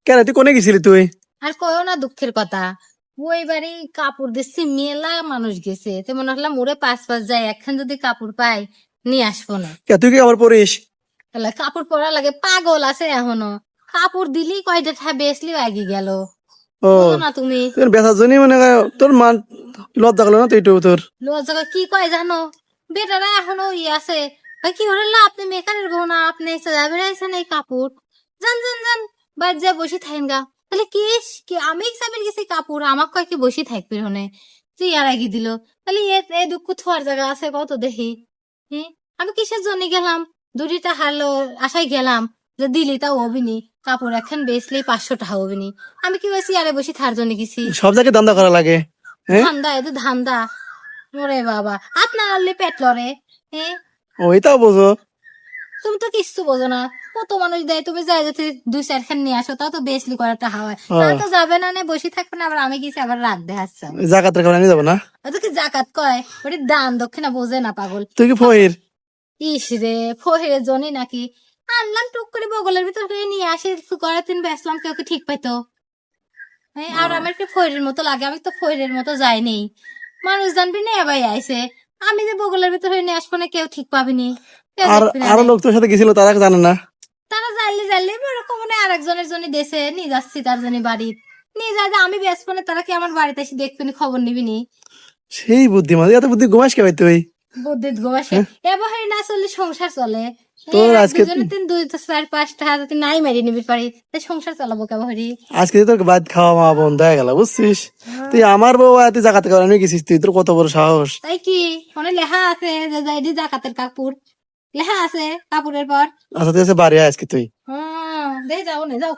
কেন তুই কোনে গেছিলি তুই? আর কয়ও না দুঃখের কথা, ওই বাড়ি কাপড় দিচ্ছি, মেলা মানুষ গেছে, তো মনে হলাম ওরে পাঁচ পাঁচ যায়, একখান যদি কাপড় পাই নিয়ে আসবো না। কে তুই কি আবার পড়িস? তাহলে কাপড় পরা লাগে, পাগল আছে এখনো। কাপড় দিলি কয়টা বেসলি আগে গেল, ও বুঝো না তুমি? তোর ব্যথার জন্য মানে তোর মান লজ্জা গেল না তুই তোর? লজ্জা কি কয় জানো, বেটারা এখনো আছে, ভাই কি হলো আপনি মেকারের বউ না, আপনি এসে যাবেন আইসেন এই কাপড়, জান জান জান বাইর যা বসে থাকেন গা। তাহলে কি কি আমি হিসাবের গেছি কাপড়, আমাকে কয় কি বসে থাকবে হনে, তুই আর আগে দিল। তাহলে এ দুঃখ থোয়ার জায়গা আছে কত দেখি। হ্যাঁ, আমি কিসের জন্য গেলাম, দুটিটা হারলো আশাই গেলাম, যে দিলি তাও হবিনি, কাপড় এখন বেচলেই 500 টাকা হবিনি। আমি কি বলছি আরে বসে থার জন্য গেছি? সব জায়গায় দান্দা করা লাগে। হ্যাঁ ধান্দা, এ তো ধান্দা। ওরে বাবা, আপনার আনলে পেট লড়ে। হ্যাঁ, ওইটাও বোঝো। তুমি তো কিচ্ছু বোঝো না, কত মানুষ দেয়, তুমি যাই যাতে 2-4 খান নিয়ে আসো, তাও তো বেসলি করাটা হয় তা তো যাবে না, নে বসে থাকবে না, আবার আমি গেছি আবার রাগ দেখাচ্ছ। জাকাতের খাবার নিয়ে যাবো না? ওটা কি জাকাত কয়, ওটি দান দক্ষিণা বোঝে না পাগল। তুই কি ফহির? ইস রে, ফহের জনই নাকি, আনলাম টুক করে বগলের ভিতর করে নিয়ে আসি, করার দিন বেসলাম, কেউ কি ঠিক পাইতো? হ্যাঁ, আর আমার কি ফয়ের মতো লাগে, আমি তো ফয়ের মতো যাইনি, মানুষ জানবি না এবার আইসে, আমি যে বগলের ভিতরে নিয়ে আসবো না, কেউ ঠিক পাবিনি, কেউ আর দেখবি না আরো নে। লোক তোর সাথে গেছিল তারা জানে না? তারা জানলে জানলে এরকম মানে আরেকজনের জন্য দেশে নিয়ে যাচ্ছি, তার জন্য বাড়ি নিয়ে যায়, যে আমি বেসবো না, তারা কি আমার বাড়িতে এসে দেখবেনি, খবর নিবিনি? সেই বুদ্ধিমান, এত বুদ্ধি ঘুমাস কে ভাই তুই? বুদ্ধিত গোবাসে এবার না চললে সংসার চলে। তোর আজকে দুজনে 2-4-5 টাকা যদি নাই মেরে নিবি পারি, তাই সংসার চালাবো কেবহরি। আজকে তোর ভাত খাওয়া মা বন্ধ হয়ে গেল বুঝছিস? তুই আমার বউ তুই জাকাতে খাওয়া নিয়ে গেছিস, তুই তোর কত বড় সাহস! তাই কি ওখানে লেখা আছে যে যাইডি জাকাতের কাপড়, লেখা আছে কাপড়ের পর। আচ্ছা তুই আছে বাড়ি আয় আজকে তুই। হ্যাঁ, দেখে যাও না যাও।